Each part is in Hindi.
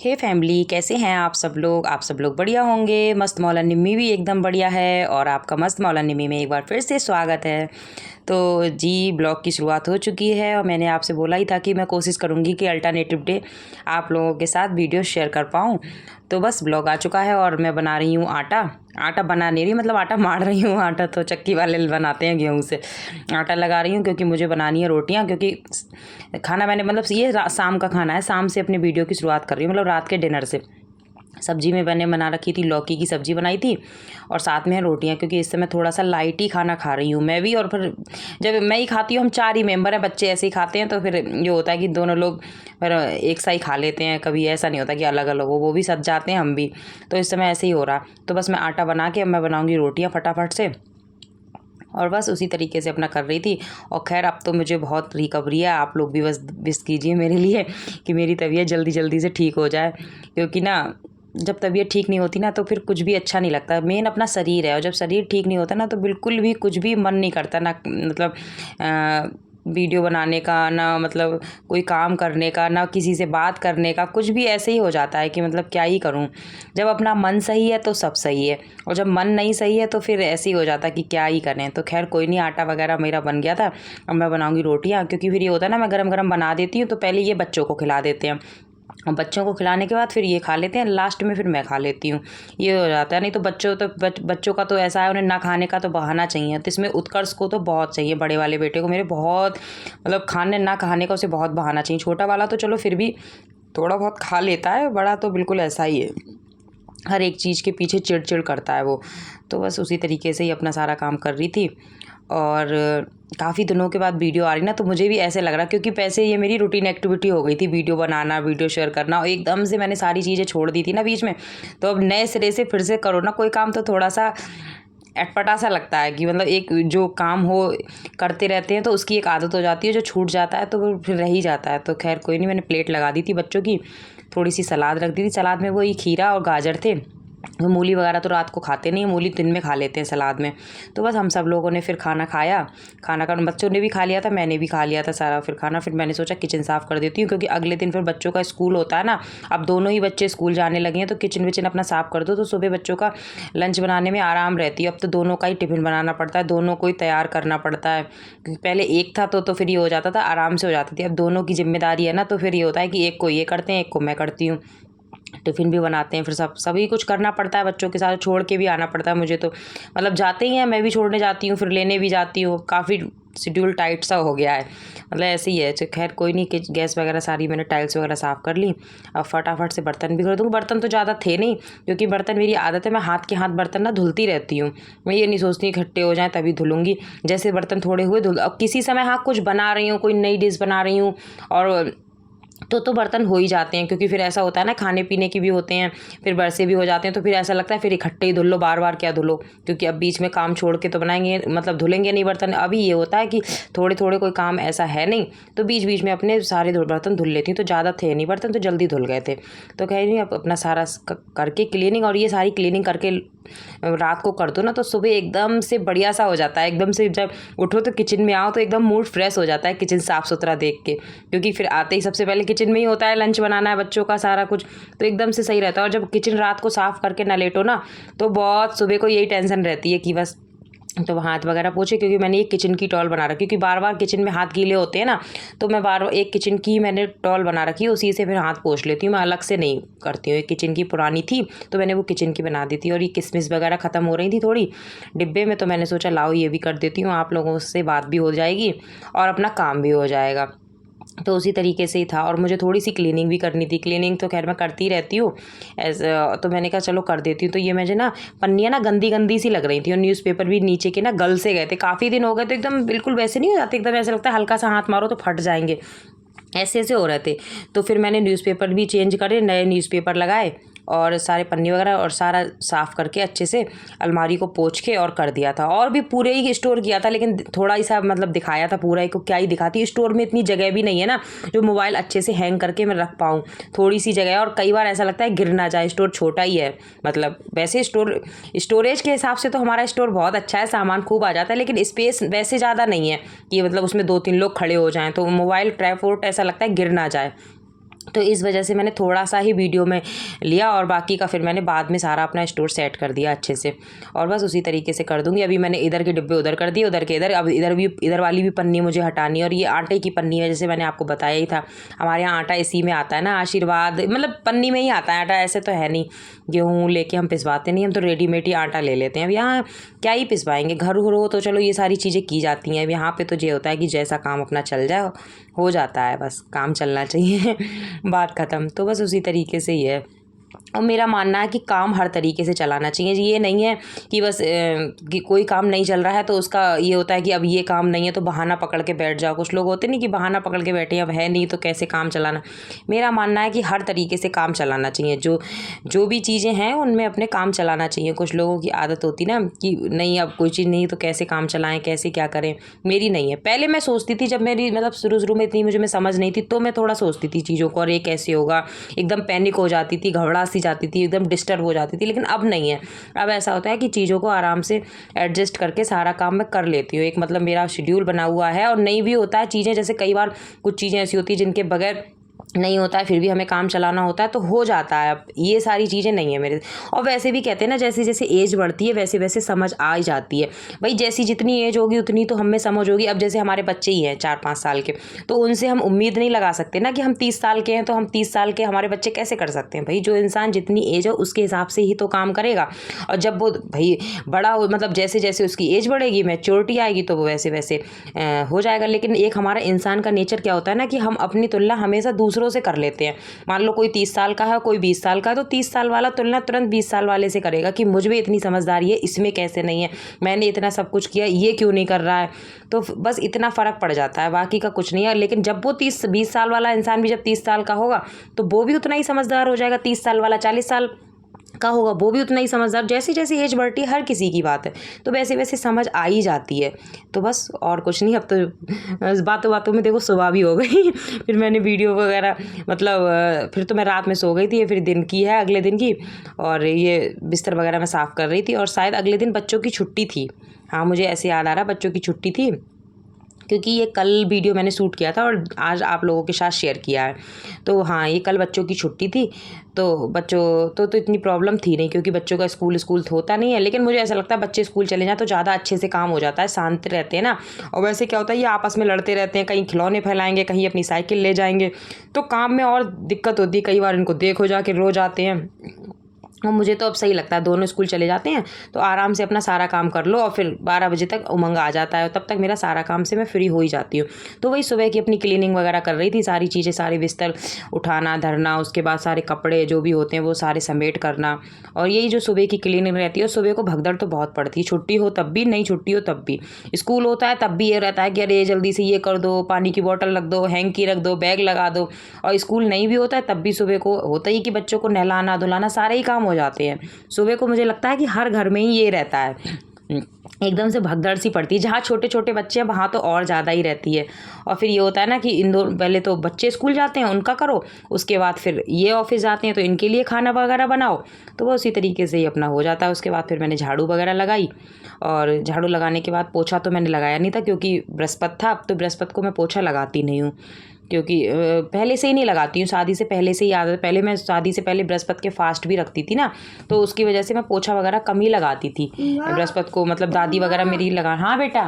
हे फैमिली, कैसे हैं आप सब लोग? आप सब लोग बढ़िया होंगे। मस्त मौला निम्मी भी एकदम बढ़िया है और आपका मस्त मौला निम्मी में एक बार फिर से स्वागत है। तो जी, ब्लॉग की शुरुआत हो चुकी है और मैंने आपसे बोला ही था कि मैं कोशिश करूँगी कि अल्टरनेटिव डे आप लोगों के साथ वीडियो शेयर कर पाऊँ। तो बस ब्लॉग आ चुका है और मैं बना रही हूँ आटा बना नहीं रही, मतलब आटा मार रही हूँ। आटा तो चक्की वाले बनाते हैं गेहूँ से। आटा लगा रही हूँ क्योंकि मुझे बनानी है रोटियाँ, क्योंकि खाना मैंने मतलब ये शाम का खाना है। शाम से अपनी वीडियो की शुरुआत कर रही हूँ, मतलब रात के डिनर से। सब्जी में मैंने बना रखी थी, लौकी की सब्जी बनाई थी और साथ में है रोटियां, क्योंकि इस समय थोड़ा सा लाइट ही खाना खा रही हूँ मैं भी। और फिर जब मैं ही खाती हूँ, हम 4 ही मेंबर हैं, बच्चे ऐसे ही खाते हैं, तो फिर ये होता है कि दोनों लोग फिर एक सा ही खा लेते हैं। कभी ऐसा नहीं होता कि अलग अलग हो, वो भी सज जाते हैं, हम भी। तो इस समय ऐसे ही हो रहा। तो बस मैं आटा बना के अब मैं बनाऊँगी रोटियाँ फटाफट से, और बस उसी तरीके से अपना कर रही थी। और खैर अब तो मुझे बहुत रिकवरी है। आप लोग भी बस विश कीजिए मेरे लिए कि मेरी तबीयत जल्दी जल्दी से ठीक हो जाए, क्योंकि ना जब तबीयत ठीक नहीं होती ना तो फिर कुछ भी अच्छा नहीं लगता। मेन अपना शरीर है, और जब शरीर ठीक नहीं होता ना तो बिल्कुल भी कुछ भी मन नहीं करता ना, मतलब वीडियो बनाने का, ना मतलब कोई काम करने का, ना किसी से बात करने का। कुछ भी ऐसे ही हो जाता है कि मतलब क्या ही करूं। जब अपना मन सही है तो सब सही है, और जब मन नहीं सही है तो फिर ऐसे ही हो जाता है कि क्या ही करें। तो खैर कोई नहीं, आटा वगैरह मेरा बन गया था। अब मैं बनाऊंगी रोटियां, क्योंकि फिर ये होता है ना, मैं गरम गरम बना देती हूँ तो पहले ये बच्चों को खिला देते हैं, और बच्चों को खिलाने के बाद फिर ये खा लेते हैं, लास्ट में फिर मैं खा लेती हूँ। ये हो जाता है। नहीं तो बच्चों का तो ऐसा है, उन्हें ना खाने का तो बहाना चाहिए। तो इसमें उत्कर्ष को तो बहुत चाहिए, बड़े वाले बेटे को मेरे बहुत, मतलब खाने ना खाने का उसे बहुत बहाना चाहिए। छोटा वाला तो चलो फिर भी थोड़ा बहुत खा लेता है, बड़ा तो बिल्कुल ऐसा ही है, हर एक चीज़ के पीछे चिड़ करता है वो। तो बस उसी तरीके से ही अपना सारा काम कर रही थी। और काफ़ी दिनों के बाद वीडियो आ रही ना, तो मुझे भी ऐसे लग रहा, क्योंकि वैसे ये मेरी रूटीन एक्टिविटी हो गई थी, वीडियो बनाना, वीडियो शेयर करना, और एकदम से मैंने सारी चीज़ें छोड़ दी थी ना बीच में। तो अब नए सिरे से फिर से करो ना कोई काम, तो थोड़ा सा अटपटा सा लगता है कि मतलब एक जो काम हो करते रहते हैं तो उसकी एक आदत हो जाती है, जो छूट जाता है तो वो फिर रह ही जाता है। तो खैर कोई नहीं, मैंने प्लेट लगा दी थी बच्चों की, थोड़ी सी सलाद रख दी थी। सलाद में वही खीरा और गाजर थे। वो मूली वगैरह तो रात को खाते नहीं, मूली दिन में खा लेते हैं सलाद में। तो बस हम सब लोगों ने फिर खाना खाया। खाना का बच्चों ने भी खा लिया था, मैंने भी खा लिया था सारा फिर खाना। फिर मैंने सोचा किचन साफ़ कर देती हूँ, क्योंकि अगले दिन फिर बच्चों का स्कूल होता है ना। अब दोनों ही बच्चे स्कूल जाने लगे हैं, तो किचन विचन अपना साफ़ कर दो तो सुबह बच्चों का लंच बनाने में आराम रहती है। अब तो दोनों का ही टिफ़िन बनाना पड़ता है, दोनों को ही तैयार करना पड़ता है। क्योंकि पहले एक था तो फिर ये हो जाता था, आराम से हो जाती थी। अब दोनों की जिम्मेदारी है ना, तो फिर ये होता है कि एक को ये करते हैं, एक को मैं करती हूँ। टिफ़िन भी बनाते हैं, फिर सभी कुछ करना पड़ता है। बच्चों के साथ छोड़ के भी आना पड़ता है मुझे, तो मतलब जाते ही हैं, मैं भी छोड़ने जाती हूँ, फिर लेने भी जाती हूँ। काफ़ी शेड्यूल टाइट सा हो गया है, मतलब ऐसे ही है। तो खैर कोई नहीं, कि गैस वगैरह सारी मैंने टाइल्स वगैरह साफ़ कर ली। अब फटाफट से बर्तन भी कर दूँ। बर्तन तो ज़्यादा थे नहीं, क्योंकि बर्तन मेरी आदत है, मैं हाथ के हाथ बर्तन ना धुलती रहती हूँ। मैं ये नहीं सोचती इकट्ठे हो जाएँ तभी धुलूँगी। जैसे बर्तन थोड़े हुए धुल। अब किसी समय हाँ कुछ बना रही हूँ, कोई नई डिश बना रही हूँ, और तो बर्तन हो ही जाते हैं, क्योंकि फिर ऐसा होता है ना, खाने पीने की भी होते हैं, फिर बरसे भी हो जाते हैं। तो फिर ऐसा लगता है फिर इकट्ठे ही धुल लो, बार बार क्या धुलो, क्योंकि अब बीच में काम छोड़ के तो बनाएंगे, मतलब धुलेंगे नहीं बर्तन। अभी ये होता है कि थोड़े थोड़े कोई काम ऐसा है नहीं, तो बीच बीच में अपने सारे बर्तन धुल लेती हूँ। तो ज़्यादा थे नहीं बर्तन, तो जल्दी धुल गए थे। तो कह रही अब अपना सारा करके क्लीनिंग, और ये सारी क्लीनिंग करके रात को कर दो ना, तो सुबह एकदम से बढ़िया सा हो जाता है। एकदम से जब उठो तो किचन में आओ तो एकदम मूड फ्रेश हो जाता है, किचन साफ़ सुथरा देख के। क्योंकि फिर आते ही सबसे पहले किचन में ही होता है, लंच बनाना है बच्चों का सारा कुछ, तो एकदम से सही रहता है। और जब किचन रात को साफ़ करके ना लेटो ना, तो बहुत सुबह को यही टेंशन रहती है कि बस तो हाथ वगैरह पोछे, क्योंकि मैंने एक किचन की टॉल बना रखी, क्योंकि बार बार किचन में हाथ गीले होते हैं ना, तो मैं बार एक किचन की मैंने टॉल बना रखी है, उसी से फिर हाथ पोछ लेती हूँ। मैं अलग से नहीं करती हूँ। एक किचन की पुरानी थी तो मैंने वो किचन की बना दी थी। और ये किशमिश वगैरह ख़त्म हो रही थी थोड़ी डिब्बे में, तो मैंने सोचा लाओ ये भी कर देती हूँ, आप लोगों से बात भी हो जाएगी और अपना काम भी हो जाएगा। तो उसी तरीके से ही था। और मुझे थोड़ी सी क्लीनिंग भी करनी थी। क्लीनिंग तो खैर मैं करती रहती हूँ तो मैंने कहा चलो कर देती हूँ। तो ये मुझे ना पन्नियाँ ना गंदी गंदी सी लग रही थी, और न्यूज़पेपर भी नीचे के ना गल से गए थे, काफ़ी दिन हो गए। तो एकदम बिल्कुल वैसे नहीं हो जाते, एकदम ऐसा लगता है हल्का सा हाथ मारो तो फट जाएंगे, ऐसे ऐसे हो रहे थे। तो फिर मैंने न्यूज़पेपर भी चेंज करे, नए न्यूज़पेपर लगाए, और सारे पन्नी वगैरह और सारा साफ़ करके अच्छे से अलमारी को पोंछ के और कर दिया था। और भी पूरे ही स्टोर किया था, लेकिन थोड़ा ही सा मतलब दिखाया था, पूरा ही को क्या ही दिखाती। स्टोर में इतनी जगह भी नहीं है ना जो मोबाइल अच्छे से हैंग करके मैं रख पाऊँ, थोड़ी सी जगह है। और कई बार ऐसा लगता है गिर ना जाए, स्टोर छोटा ही है। मतलब वैसे स्टोरेज के हिसाब से तो हमारा स्टोर बहुत अच्छा है, सामान खूब आ जाता है, लेकिन स्पेस वैसे ज़्यादा नहीं है कि मतलब उसमें 2-3 लोग खड़े हो जाएँ, तो मोबाइल ट्राईपोर्ट ऐसा लगता है गिर ना जाए। तो इस वजह से मैंने थोड़ा सा ही वीडियो में लिया और बाकी का फिर मैंने बाद में सारा अपना स्टोर सेट कर दिया अच्छे से। और बस उसी तरीके से कर दूँगी। अभी मैंने इधर के डिब्बे उधर कर दिए, उधर के इधर। अब इधर वाली भी पन्नी मुझे हटानी है। और ये आटे की पन्नी है, जैसे मैंने आपको बताया ही था। हमारे यहाँ आटा इसी में आता है ना, आशीर्वाद, मतलब पन्नी में ही आता है आटा, ऐसे तो है नहीं। गेहूँ लेके हम पिसवाते नहीं, हम तो रेडीमेड ही आटा ले लेते हैं। अब यहाँ क्या ही पिसवाएंगे, घर हो तो चलो ये सारी चीज़ें की जाती हैं। अब यहाँ पे तो ये होता है कि जैसा काम अपना चल जाए, हो जाता है, बस काम चलना चाहिए बात ख़त्म। तो बस उसी तरीके से ही है। और मेरा मानना है कि काम हर तरीके से चलाना चाहिए। ये नहीं है कि बस कि कोई काम नहीं चल रहा है तो उसका ये होता है कि अब ये काम नहीं है तो बहाना पकड़ के बैठ जाओ। कुछ लोग होते नहीं कि बहाना पकड़ के बैठे, अब है नहीं तो कैसे काम चलाना। मेरा मानना है कि हर तरीके से काम चलाना चाहिए। जो भी चीज़ें हैं उनमें अपने काम चलाना चाहिए। कुछ लोगों की आदत होती ना कि नहीं, अब कोई चीज़ नहीं तो कैसे काम चलाएं, कैसे क्या करें। मेरी नहीं है। पहले मैं सोचती थी, जब मेरी मतलब शुरू में इतनी मुझे में समझ नहीं थी, तो मैं थोड़ा सोचती थी चीज़ों को, और ये कैसे होगा, एकदम पैनिक हो जाती थी, घबरा सी जाती थी, एकदम डिस्टर्ब हो जाती थी। लेकिन अब नहीं है। अब ऐसा होता है कि चीज़ों को आराम से एडजस्ट करके सारा काम मैं कर लेती हूँ। एक मतलब मेरा शेड्यूल बना हुआ है। और नहीं भी होता है चीज़ें, जैसे कई बार कुछ चीज़ें ऐसी होती हैं जिनके बगैर नहीं होता है, फिर भी हमें काम चलाना होता है तो हो जाता है। अब ये सारी चीज़ें नहीं है मेरे। और वैसे भी कहते हैं ना, जैसे जैसे एज बढ़ती है वैसे वैसे समझ आ ही जाती है। भाई जैसी जितनी एज होगी उतनी तो हमें समझ होगी। अब जैसे हमारे बच्चे ही हैं 4-5 साल के, तो उनसे हम उम्मीद नहीं लगा सकते ना कि हम 30 साल के हैं तो हम 30 साल के हमारे बच्चे कैसे कर सकते हैं। भाई जो इंसान जितनी एज है उसके हिसाब से ही तो काम करेगा। और जब वो भाई बड़ा हो, मतलब जैसे जैसे उसकी एज बढ़ेगी, मैच्योरिटी आएगी, तो वो वैसे वैसे हो जाएगा। लेकिन एक हमारा इंसान का नेचर क्या होता है ना कि हम अपनी तुलना हमेशा दूसरों से कर लेते हैं। मान लो कोई 30 साल का है, कोई 20 साल का है, तो 30 साल वाला तुलना तुरंत 20 साल वाले से करेगा कि मुझ में इतनी समझदारी है, इसमें कैसे नहीं है, मैंने इतना सब कुछ किया, ये क्यों नहीं कर रहा है। तो बस इतना फ़र्क पड़ जाता है, बाकी का कुछ नहीं है। लेकिन जब वो 30-20 साल वाला इंसान भी जब 30 साल का होगा तो वो भी उतना ही समझदार हो जाएगा। 30 साल वाला 40 साल का होगा, वो भी उतना ही समझदार। जैसी जैसी एज बढ़ती है हर किसी की बात है, तो वैसे वैसे समझ आ ही जाती है। तो बस और कुछ नहीं। अब तो बातों बातों में देखो सुबह भी हो गई फिर मैंने वीडियो वगैरह, मतलब फिर तो मैं रात में सो गई थी, फिर दिन की है, अगले दिन की। और ये बिस्तर वगैरह मैं साफ़ कर रही थी, और शायद अगले दिन बच्चों की छुट्टी थी। हाँ, मुझे ऐसे याद आ रहा, बच्चों की छुट्टी थी, क्योंकि ये कल वीडियो मैंने शूट किया था और आज आप लोगों के साथ शेयर किया है। तो हाँ, ये कल बच्चों की छुट्टी थी। तो बच्चों तो इतनी प्रॉब्लम थी नहीं, क्योंकि बच्चों का स्कूल तो होता नहीं है। लेकिन मुझे ऐसा लगता है बच्चे स्कूल चले जाएँ तो ज़्यादा अच्छे से काम हो जाता है, शांत रहते हैं ना। और वैसे क्या होता है, ये आपस में लड़ते रहते हैं, कहीं खिलौने फैलाएंगे, कहीं अपनी साइकिल ले जाएंगे, तो काम में और दिक्कत होती है। कई बार इनको देखो जाके रो जाते हैं। और मुझे तो अब सही लगता है, दोनों स्कूल चले जाते हैं तो आराम से अपना सारा काम कर लो, और फिर 12 बजे तक उमंग आ जाता है, तब तक मेरा सारा काम से मैं फ्री हो ही जाती हूँ। तो वही सुबह की अपनी क्लीनिंग वगैरह कर रही थी, सारी चीज़ें, सारे बिस्तर उठाना धरना, उसके बाद सारे कपड़े जो भी होते हैं वो सारे समेट करना। और यही जो सुबह की क्लीनिंग रहती है, सुबह को भगदड़ तो बहुत पड़ती है, छुट्टी हो तब भी, नहीं छुट्टी हो तब भी। स्कूल होता है तब भी ये रहता है कि अरे जल्दी से ये कर दो, पानी की बोतल रख दो, हैंकी रख दो, बैग लगा दो। और स्कूल नहीं भी होता है तब भी सुबह को होता ही कि बच्चों को नहलाना धुलाना सारे ही काम हो जाते हैं। सुबह को मुझे लगता है कि हर घर में ही ये रहता है, एकदम से भगदड़ सी पड़ती है। जहाँ छोटे छोटे बच्चे हैं वहाँ तो और ज़्यादा ही रहती है। और फिर ये होता है ना कि पहले तो बच्चे स्कूल जाते हैं, उनका करो, उसके बाद फिर ये ऑफिस जाते हैं तो इनके लिए खाना वगैरह बनाओ। तो वो उसी तरीके से ही अपना हो जाता है। उसके बाद फिर मैंने झाड़ू वगैरह लगाई, और झाड़ू लगाने के बाद पोछा तो मैंने लगाया नहीं था क्योंकि बृहस्पति था। अब तो बृहस्पति को मैं पोछा लगाती नहीं हूँ, क्योंकि पहले से ही नहीं लगाती हूँ, शादी से पहले से ही आदत। पहले मैं शादी से पहले बृहस्पति के फास्ट भी रखती थी ना, तो उसकी वजह से मैं पोछा वगैरह कम ही लगाती थी बृहस्पति को। मतलब दादी वगैरह मेरी लगा। हाँ बेटा,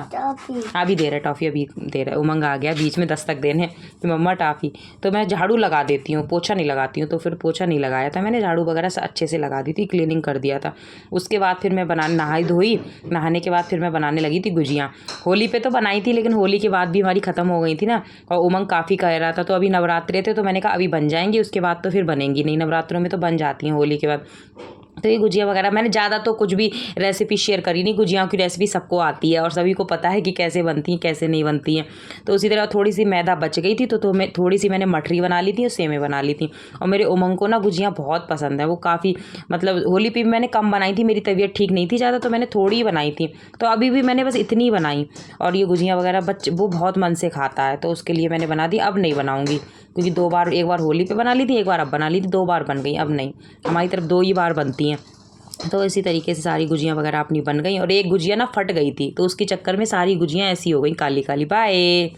अभी दे रहा टॉफ़ी, अभी दे रहा है, उमंग आ गया बीच में दस्तक देने कि मम्मा टॉफ़ी। तो मैं झाड़ू लगा देती हूँ, पोछा नहीं लगाती हूँ। तो फिर पोछा नहीं लगाया था मैंने, झाड़ू वगैरह अच्छे से लगा दी थी, क्लीनिंग कर दिया था। उसके बाद फिर मैं नहाई धोई, नहाने के बाद फिर मैं बनाने लगी थी गुजियाँ। होली पे तो बनाई थी, लेकिन होली के बाद भी हमारी ख़त्म हो गई थी ना, और उमंग काफ़ी कह रहा था। तो अभी नवरात्रे थे तो मैंने कहा अभी बन जाएंगी, उसके बाद तो फिर बनेंगी नहीं। नवरात्रों में तो बन जाती हैं होली के बाद। तो ये गुजिया वगैरह मैंने ज़्यादा तो कुछ भी रेसिपी शेयर करी नहीं। गुजियाओं की रेसिपी सबको आती है और सभी को पता है कि कैसे बनती हैं कैसे नहीं बनती हैं। तो उसी तरह थोड़ी सी मैदा बच गई थी तो मैं थोड़ी सी मैंने मठरी बना ली थी और सेमें बना ली थी। और मेरे उमंग को ना गुजियाँ बहुत पसंद है, वो काफ़ी, मतलब होली पे भी मैंने कम बनाई थी, मेरी तबीयत ठीक नहीं थी ज़्यादा, तो मैंने थोड़ी ही बनाई थी। तो अभी भी मैंने बस इतनी बनाई। और ये गुजियाँ वगैरह वो बहुत मन से खाता है, तो उसके लिए मैंने बना दी। अब नहीं बनाऊँगी क्योंकि 2 बार, एक बार होली पे बना ली थी, एक बार अब बना ली थी, 2 बार बन गई। अब नहीं, हमारी तरफ 2 ही बार बनती हैं। तो इसी तरीके से सारी गुजियाँ वगैरह अपनी बन गई। और एक गुजिया ना फट गई थी, तो उसके चक्कर में सारी गुजियाँ ऐसी हो गई काली काली। बाय।